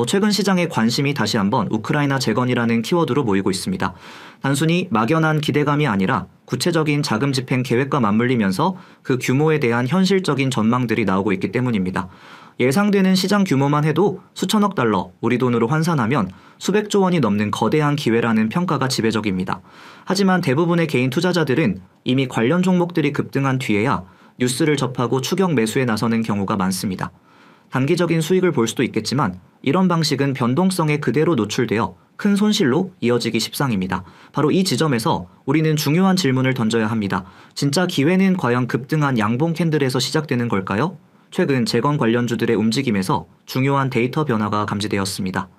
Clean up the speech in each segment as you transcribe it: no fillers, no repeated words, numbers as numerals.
최근 시장의 관심이 다시 한번 우크라이나 재건이라는 키워드로 모이고 있습니다. 단순히 막연한 기대감이 아니라 구체적인 자금 집행 계획과 맞물리면서 그 규모에 대한 현실적인 전망들이 나오고 있기 때문입니다. 예상되는 시장 규모만 해도 수천억 달러, 우리 돈으로 환산하면 수백조 원이 넘는 거대한 기회라는 평가가 지배적입니다. 하지만 대부분의 개인 투자자들은 이미 관련 종목들이 급등한 뒤에야 뉴스를 접하고 추격 매수에 나서는 경우가 많습니다. 단기적인 수익을 볼 수도 있겠지만 이런 방식은 변동성에 그대로 노출되어 큰 손실로 이어지기 십상입니다. 바로 이 지점에서 우리는 중요한 질문을 던져야 합니다. 진짜 기회는 과연 급등한 양봉 캔들에서 시작되는 걸까요? 최근 재건 관련주들의 움직임에서 중요한 데이터 변화가 감지되었습니다.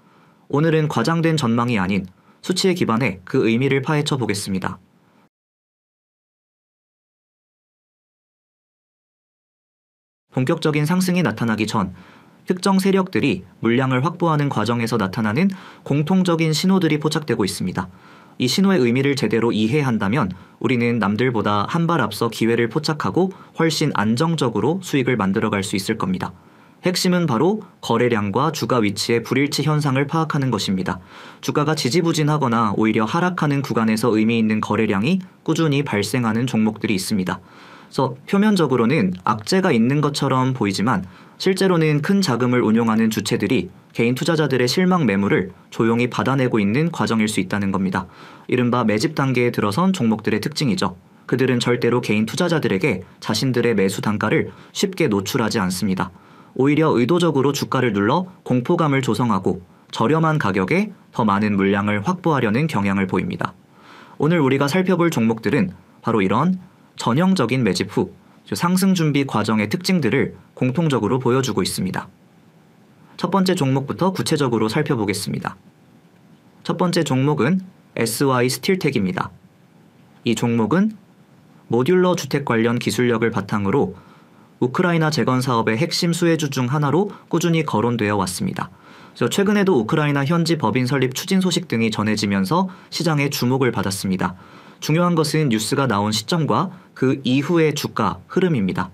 오늘은 과장된 전망이 아닌 수치에 기반해 그 의미를 파헤쳐 보겠습니다. 본격적인 상승이 나타나기 전 특정 세력들이 물량을 확보하는 과정에서 나타나는 공통적인 신호들이 포착되고 있습니다. 이 신호의 의미를 제대로 이해한다면 우리는 남들보다 한 발 앞서 기회를 포착하고 훨씬 안정적으로 수익을 만들어갈 수 있을 겁니다. 핵심은 바로 거래량과 주가 위치의 불일치 현상을 파악하는 것입니다. 주가가 지지부진하거나 오히려 하락하는 구간에서 의미 있는 거래량이 꾸준히 발생하는 종목들이 있습니다. 그래서 표면적으로는 악재가 있는 것처럼 보이지만 실제로는 큰 자금을 운용하는 주체들이 개인 투자자들의 실망 매물을 조용히 받아내고 있는 과정일 수 있다는 겁니다. 이른바 매집 단계에 들어선 종목들의 특징이죠. 그들은 절대로 개인 투자자들에게 자신들의 매수 단가를 쉽게 노출하지 않습니다. 오히려 의도적으로 주가를 눌러 공포감을 조성하고 저렴한 가격에 더 많은 물량을 확보하려는 경향을 보입니다. 오늘 우리가 살펴볼 종목들은 바로 이런 전형적인 매집 후 상승 준비 과정의 특징들을 공통적으로 보여주고 있습니다. 첫 번째 종목부터 구체적으로 살펴보겠습니다. 첫 번째 종목은 SY 스틸텍입니다. 이 종목은 모듈러 주택 관련 기술력을 바탕으로 우크라이나 재건 사업의 핵심 수혜주 중 하나로 꾸준히 거론되어 왔습니다. 최근에도 우크라이나 현지 법인 설립 추진 소식 등이 전해지면서 시장의 주목을 받았습니다. 중요한 것은 뉴스가 나온 시점과 그 이후의 주가 흐름입니다.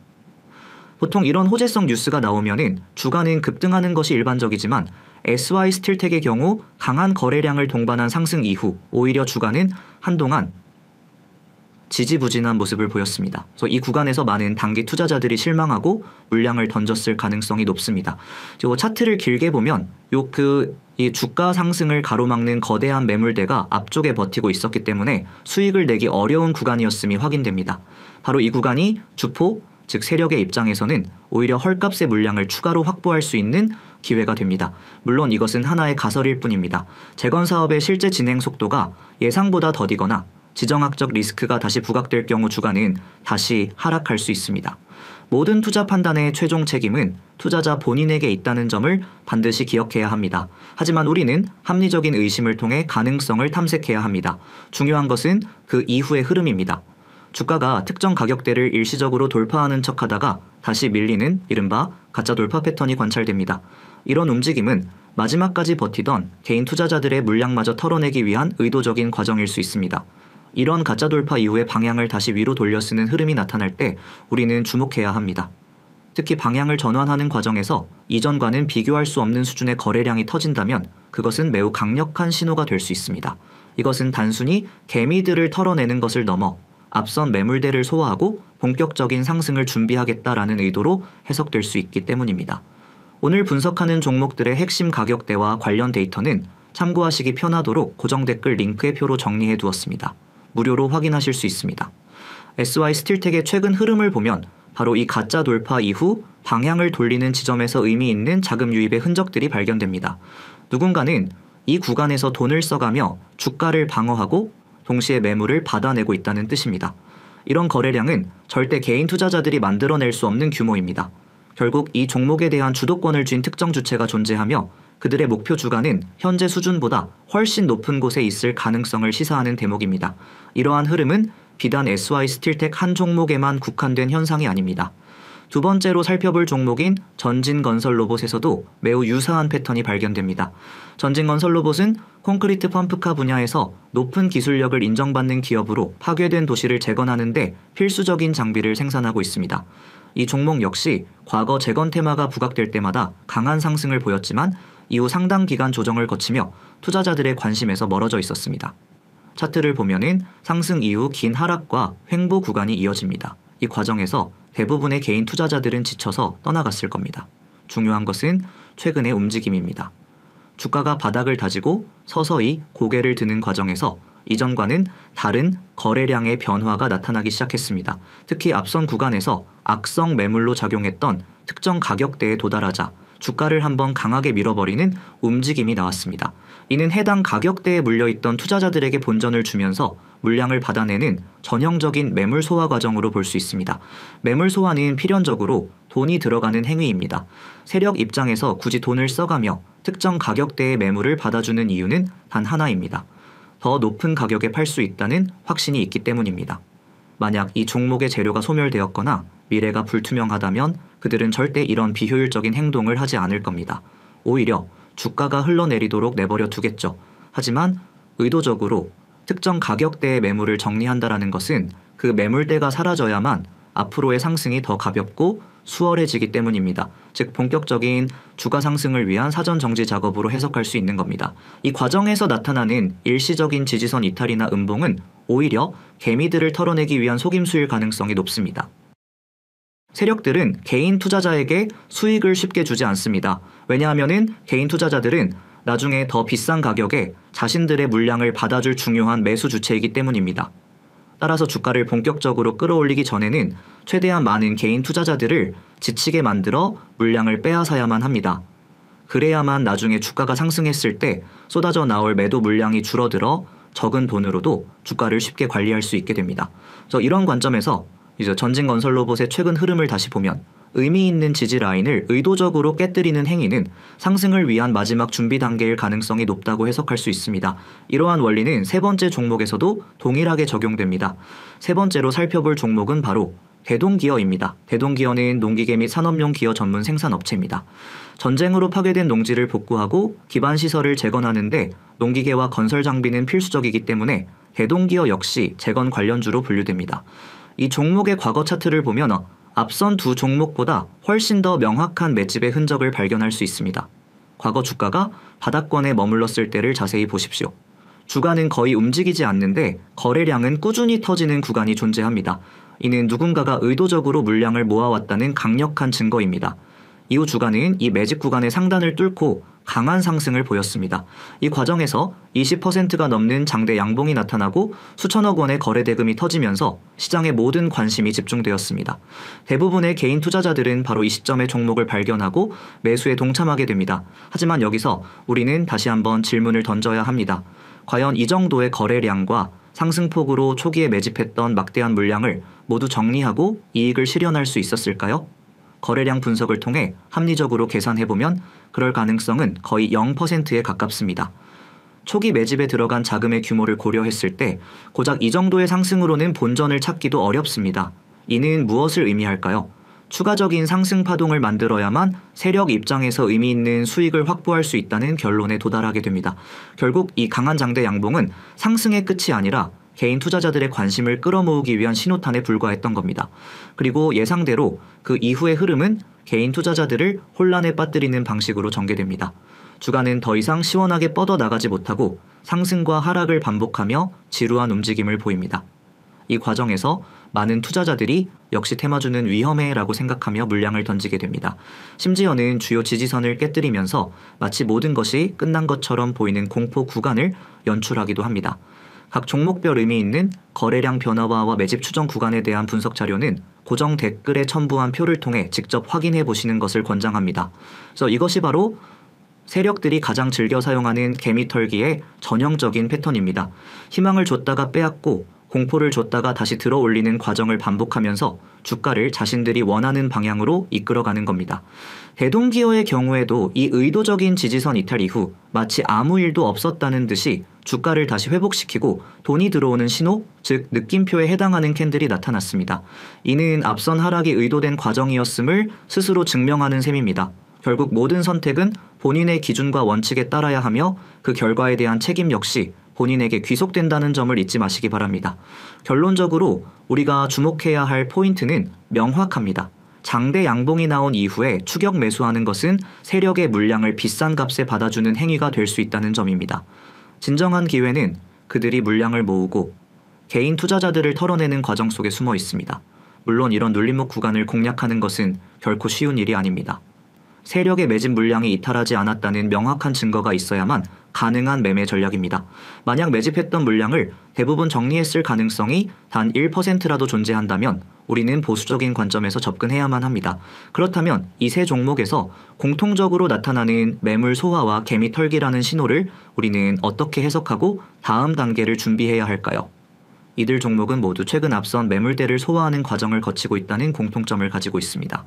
보통 이런 호재성 뉴스가 나오면은 주가는 급등하는 것이 일반적이지만 SY 스틸텍의 경우 강한 거래량을 동반한 상승 이후 오히려 주가는 한동안 지지부진한 모습을 보였습니다. 그래서 이 구간에서 많은 단기 투자자들이 실망하고 물량을 던졌을 가능성이 높습니다. 차트를 길게 보면 이 주가 상승을 가로막는 거대한 매물대가 앞쪽에 버티고 있었기 때문에 수익을 내기 어려운 구간이었음이 확인됩니다. 바로 이 구간이 주포, 즉 세력의 입장에서는 오히려 헐값의 물량을 추가로 확보할 수 있는 기회가 됩니다. 물론 이것은 하나의 가설일 뿐입니다. 재건 사업의 실제 진행 속도가 예상보다 더디거나 지정학적 리스크가 다시 부각될 경우 주가는 다시 하락할 수 있습니다. 모든 투자 판단의 최종 책임은 투자자 본인에게 있다는 점을 반드시 기억해야 합니다. 하지만 우리는 합리적인 의심을 통해 가능성을 탐색해야 합니다. 중요한 것은 그 이후의 흐름입니다. 주가가 특정 가격대를 일시적으로 돌파하는 척하다가 다시 밀리는 이른바 가짜 돌파 패턴이 관찰됩니다. 이런 움직임은 마지막까지 버티던 개인 투자자들의 물량마저 털어내기 위한 의도적인 과정일 수 있습니다. 이런 가짜 돌파 이후에 방향을 다시 위로 돌려 쓰는 흐름이 나타날 때 우리는 주목해야 합니다. 특히 방향을 전환하는 과정에서 이전과는 비교할 수 없는 수준의 거래량이 터진다면 그것은 매우 강력한 신호가 될 수 있습니다. 이것은 단순히 개미들을 털어내는 것을 넘어 앞선 매물대를 소화하고 본격적인 상승을 준비하겠다라는 의도로 해석될 수 있기 때문입니다. 오늘 분석하는 종목들의 핵심 가격대와 관련 데이터는 참고하시기 편하도록 고정 댓글 링크의 표로 정리해 두었습니다. 무료로 확인하실 수 있습니다. SY 스틸텍의 최근 흐름을 보면 바로 이 가짜 돌파 이후 방향을 돌리는 지점에서 의미 있는 자금 유입의 흔적들이 발견됩니다. 누군가는 이 구간에서 돈을 써가며 주가를 방어하고 동시에 매물을 받아내고 있다는 뜻입니다. 이런 거래량은 절대 개인 투자자들이 만들어낼 수 없는 규모입니다. 결국 이 종목에 대한 주도권을 쥔 특정 주체가 존재하며 그들의 목표 주가는 현재 수준보다 훨씬 높은 곳에 있을 가능성을 시사하는 대목입니다. 이러한 흐름은 비단 SY 스틸텍 한 종목에만 국한된 현상이 아닙니다. 두 번째로 살펴볼 종목인 전진건설로봇에서도 매우 유사한 패턴이 발견됩니다. 전진건설로봇은 콘크리트 펌프카 분야에서 높은 기술력을 인정받는 기업으로 파괴된 도시를 재건하는 데 필수적인 장비를 생산하고 있습니다. 이 종목 역시 과거 재건 테마가 부각될 때마다 강한 상승을 보였지만 이후 상당 기간 조정을 거치며 투자자들의 관심에서 멀어져 있었습니다. 차트를 보면은 상승 이후 긴 하락과 횡보 구간이 이어집니다. 이 과정에서 대부분의 개인 투자자들은 지쳐서 떠나갔을 겁니다. 중요한 것은 최근의 움직임입니다. 주가가 바닥을 다지고 서서히 고개를 드는 과정에서 이전과는 다른 거래량의 변화가 나타나기 시작했습니다. 특히 앞선 구간에서 악성 매물로 작용했던 특정 가격대에 도달하자 주가를 한번 강하게 밀어버리는 움직임이 나왔습니다. 이는 해당 가격대에 물려있던 투자자들에게 본전을 주면서 물량을 받아내는 전형적인 매물 소화 과정으로 볼 수 있습니다. 매물 소화는 필연적으로 돈이 들어가는 행위입니다. 세력 입장에서 굳이 돈을 써가며 특정 가격대의 매물을 받아주는 이유는 단 하나입니다. 더 높은 가격에 팔 수 있다는 확신이 있기 때문입니다. 만약 이 종목의 재료가 소멸되었거나 미래가 불투명하다면 그들은 절대 이런 비효율적인 행동을 하지 않을 겁니다. 오히려 주가가 흘러내리도록 내버려 두겠죠. 하지만 의도적으로 특정 가격대의 매물을 정리한다는 것은 그 매물대가 사라져야만 앞으로의 상승이 더 가볍고 수월해지기 때문입니다. 즉 본격적인 주가 상승을 위한 사전 정지 작업으로 해석할 수 있는 겁니다. 이 과정에서 나타나는 일시적인 지지선 이탈이나 음봉은 오히려 개미들을 털어내기 위한 속임수일 가능성이 높습니다. 세력들은 개인 투자자에게 수익을 쉽게 주지 않습니다. 왜냐하면 개인 투자자들은 나중에 더 비싼 가격에 자신들의 물량을 받아줄 중요한 매수 주체이기 때문입니다. 따라서 주가를 본격적으로 끌어올리기 전에는 최대한 많은 개인 투자자들을 지치게 만들어 물량을 빼앗아야만 합니다. 그래야만 나중에 주가가 상승했을 때 쏟아져 나올 매도 물량이 줄어들어 적은 돈으로도 주가를 쉽게 관리할 수 있게 됩니다. 그래서 이런 관점에서 이제 전진건설로봇의 최근 흐름을 다시 보면 의미 있는 지지 라인을 의도적으로 깨뜨리는 행위는 상승을 위한 마지막 준비 단계일 가능성이 높다고 해석할 수 있습니다. 이러한 원리는 세 번째 종목에서도 동일하게 적용됩니다. 세 번째로 살펴볼 종목은 바로 대동기어입니다. 대동기어는 농기계 및 산업용 기어 전문 생산업체입니다. 전쟁으로 파괴된 농지를 복구하고 기반시설을 재건하는데 농기계와 건설 장비는 필수적이기 때문에 대동기어 역시 재건 관련주로 분류됩니다. 이 종목의 과거 차트를 보면 앞선 두 종목보다 훨씬 더 명확한 매집의 흔적을 발견할 수 있습니다. 과거 주가가 바닥권에 머물렀을 때를 자세히 보십시오. 주가는 거의 움직이지 않는데 거래량은 꾸준히 터지는 구간이 존재합니다. 이는 누군가가 의도적으로 물량을 모아왔다는 강력한 증거입니다. 이후 주가는 이 매집 구간의 상단을 뚫고 강한 상승을 보였습니다. 이 과정에서 20%가 넘는 장대 양봉이 나타나고 수천억 원의 거래 대금이 터지면서 시장의 모든 관심이 집중되었습니다. 대부분의 개인 투자자들은 바로 이 시점에 종목을 발견하고 매수에 동참하게 됩니다. 하지만 여기서 우리는 다시 한번 질문을 던져야 합니다. 과연 이 정도의 거래량과 상승폭으로 초기에 매집했던 막대한 물량을 모두 정리하고 이익을 실현할 수 있었을까요? 거래량 분석을 통해 합리적으로 계산해보면 그럴 가능성은 거의 0%에 가깝습니다. 초기 매집에 들어간 자금의 규모를 고려했을 때 고작 이 정도의 상승으로는 본전을 찾기도 어렵습니다. 이는 무엇을 의미할까요? 추가적인 상승 파동을 만들어야만 세력 입장에서 의미 있는 수익을 확보할 수 있다는 결론에 도달하게 됩니다. 결국 이 강한 장대 양봉은 상승의 끝이 아니라 개인 투자자들의 관심을 끌어모으기 위한 신호탄에 불과했던 겁니다. 그리고 예상대로 그 이후의 흐름은 개인 투자자들을 혼란에 빠뜨리는 방식으로 전개됩니다. 주가는 더 이상 시원하게 뻗어나가지 못하고 상승과 하락을 반복하며 지루한 움직임을 보입니다. 이 과정에서 많은 투자자들이 역시 테마주는 위험해라고 생각하며 물량을 던지게 됩니다. 심지어는 주요 지지선을 깨뜨리면서 마치 모든 것이 끝난 것처럼 보이는 공포 구간을 연출하기도 합니다. 각 종목별 의미 있는 거래량 변화와 매집 추정 구간에 대한 분석 자료는 고정 댓글에 첨부한 표를 통해 직접 확인해 보시는 것을 권장합니다. 그래서 이것이 바로 세력들이 가장 즐겨 사용하는 개미털기의 전형적인 패턴입니다. 희망을 줬다가 빼앗고 공포를 줬다가 다시 들어 올리는 과정을 반복하면서 주가를 자신들이 원하는 방향으로 이끌어가는 겁니다. 대동기어의 경우에도 이 의도적인 지지선 이탈 이후 마치 아무 일도 없었다는 듯이 주가를 다시 회복시키고 돈이 들어오는 신호, 즉 느낌표에 해당하는 캔들이 나타났습니다. 이는 앞선 하락이 의도된 과정이었음을 스스로 증명하는 셈입니다. 결국 모든 선택은 본인의 기준과 원칙에 따라야 하며 그 결과에 대한 책임 역시 본인에게 귀속된다는 점을 잊지 마시기 바랍니다. 결론적으로 우리가 주목해야 할 포인트는 명확합니다. 장대 양봉이 나온 이후에 추격 매수하는 것은 세력의 물량을 비싼 값에 받아주는 행위가 될 수 있다는 점입니다. 진정한 기회는 그들이 물량을 모으고 개인 투자자들을 털어내는 과정 속에 숨어 있습니다. 물론 이런 눌림목 구간을 공략하는 것은 결코 쉬운 일이 아닙니다. 세력의 매집 물량이 이탈하지 않았다는 명확한 증거가 있어야만 가능한 매매 전략입니다. 만약 매집했던 물량을 대부분 정리했을 가능성이 단 1%라도 존재한다면 우리는 보수적인 관점에서 접근해야만 합니다. 그렇다면 이 세 종목에서 공통적으로 나타나는 매물 소화와 개미 털기라는 신호를 우리는 어떻게 해석하고 다음 단계를 준비해야 할까요? 이들 종목은 모두 최근 앞선 매물대를 소화하는 과정을 거치고 있다는 공통점을 가지고 있습니다.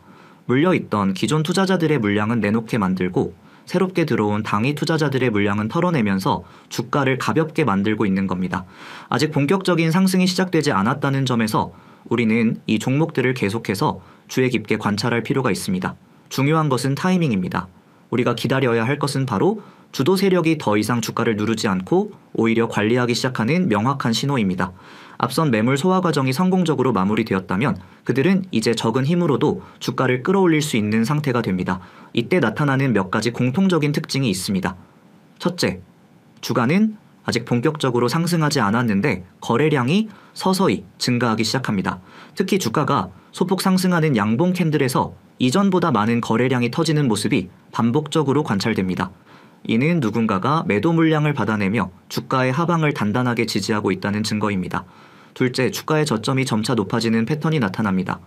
물려있던 기존 투자자들의 물량은 내놓게 만들고 새롭게 들어온 당위 투자자들의 물량은 털어내면서 주가를 가볍게 만들고 있는 겁니다. 아직 본격적인 상승이 시작되지 않았다는 점에서 우리는 이 종목들을 계속해서 주의 깊게 관찰할 필요가 있습니다. 중요한 것은 타이밍입니다. 우리가 기다려야 할 것은 바로 주도 세력이 더 이상 주가를 누르지 않고 오히려 관리하기 시작하는 명확한 신호입니다. 앞선 매물 소화 과정이 성공적으로 마무리되었다면 그들은 이제 적은 힘으로도 주가를 끌어올릴 수 있는 상태가 됩니다. 이때 나타나는 몇 가지 공통적인 특징이 있습니다. 첫째, 주가는 아직 본격적으로 상승하지 않았는데 거래량이 서서히 증가하기 시작합니다. 특히 주가가 소폭 상승하는 양봉 캔들에서 이전보다 많은 거래량이 터지는 모습이 반복적으로 관찰됩니다. 이는 누군가가 매도 물량을 받아내며 주가의 하방을 단단하게 지지하고 있다는 증거입니다. 둘째, 주가의 저점이 점차 높아지는 패턴이 나타납니다.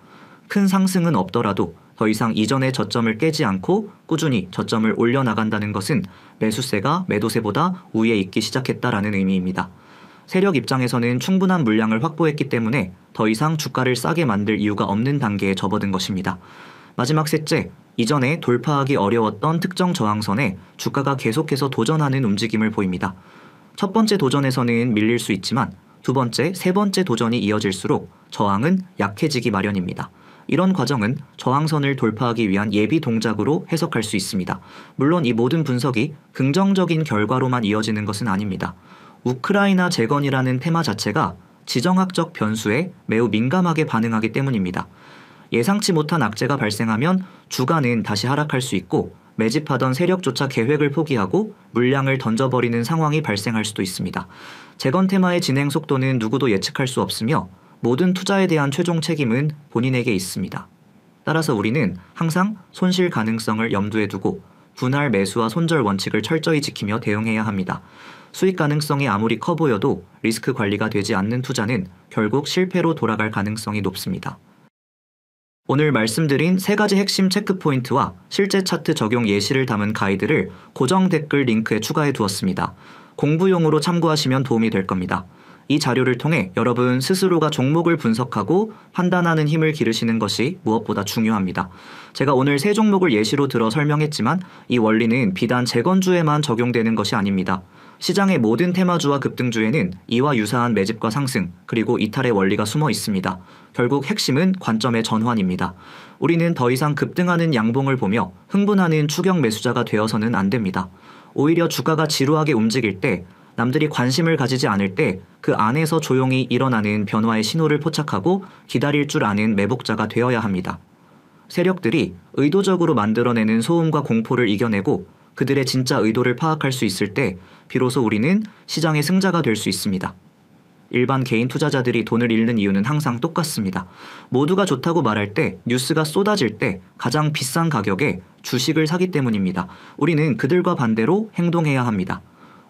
큰 상승은 없더라도 더 이상 이전의 저점을 깨지 않고 꾸준히 저점을 올려나간다는 것은 매수세가 매도세보다 우위에 있기 시작했다라는 의미입니다. 세력 입장에서는 충분한 물량을 확보했기 때문에 더 이상 주가를 싸게 만들 이유가 없는 단계에 접어든 것입니다. 마지막 셋째, 이전에 돌파하기 어려웠던 특정 저항선에 주가가 계속해서 도전하는 움직임을 보입니다. 첫 번째 도전에서는 밀릴 수 있지만 두 번째, 세 번째 도전이 이어질수록 저항은 약해지기 마련입니다. 이런 과정은 저항선을 돌파하기 위한 예비 동작으로 해석할 수 있습니다. 물론 이 모든 분석이 긍정적인 결과로만 이어지는 것은 아닙니다. 우크라이나 재건이라는 테마 자체가 지정학적 변수에 매우 민감하게 반응하기 때문입니다. 예상치 못한 악재가 발생하면 주가는 다시 하락할 수 있고 매집하던 세력조차 계획을 포기하고 물량을 던져버리는 상황이 발생할 수도 있습니다. 재건 테마의 진행 속도는 누구도 예측할 수 없으며 모든 투자에 대한 최종 책임은 본인에게 있습니다. 따라서 우리는 항상 손실 가능성을 염두에 두고 분할 매수와 손절 원칙을 철저히 지키며 대응해야 합니다. 수익 가능성이 아무리 커 보여도 리스크 관리가 되지 않는 투자는 결국 실패로 돌아갈 가능성이 높습니다. 오늘 말씀드린 세 가지 핵심 체크포인트와 실제 차트 적용 예시를 담은 가이드를 고정 댓글 링크에 추가해 두었습니다. 공부용으로 참고하시면 도움이 될 겁니다. 이 자료를 통해 여러분 스스로가 종목을 분석하고 판단하는 힘을 기르시는 것이 무엇보다 중요합니다. 제가 오늘 세 종목을 예시로 들어 설명했지만 이 원리는 비단 재건주에만 적용되는 것이 아닙니다. 시장의 모든 테마주와 급등주에는 이와 유사한 매집과 상승 그리고 이탈의 원리가 숨어 있습니다. 결국 핵심은 관점의 전환입니다. 우리는 더 이상 급등하는 양봉을 보며 흥분하는 추격 매수자가 되어서는 안 됩니다. 오히려 주가가 지루하게 움직일 때 남들이 관심을 가지지 않을 때 그 안에서 조용히 일어나는 변화의 신호를 포착하고 기다릴 줄 아는 매복자가 되어야 합니다. 세력들이 의도적으로 만들어내는 소음과 공포를 이겨내고 그들의 진짜 의도를 파악할 수 있을 때 비로소 우리는 시장의 승자가 될 수 있습니다. 일반 개인 투자자들이 돈을 잃는 이유는 항상 똑같습니다. 모두가 좋다고 말할 때, 뉴스가 쏟아질 때 가장 비싼 가격에 주식을 사기 때문입니다. 우리는 그들과 반대로 행동해야 합니다.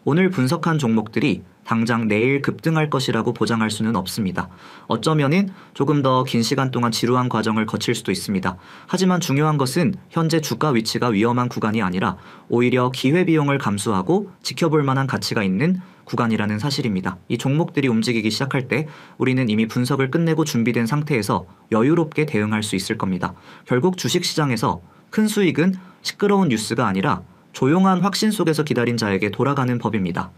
오늘 분석한 종목들이 당장 내일 급등할 것이라고 보장할 수는 없습니다. 어쩌면은 조금 더 긴 시간 동안 지루한 과정을 거칠 수도 있습니다. 하지만 중요한 것은 현재 주가 위치가 위험한 구간이 아니라 오히려 기회비용을 감수하고 지켜볼 만한 가치가 있는 구간이라는 사실입니다. 이 종목들이 움직이기 시작할 때 우리는 이미 분석을 끝내고 준비된 상태에서 여유롭게 대응할 수 있을 겁니다. 결국 주식시장에서 큰 수익은 시끄러운 뉴스가 아니라 조용한 확신 속에서 기다린 자에게 돌아가는 법입니다.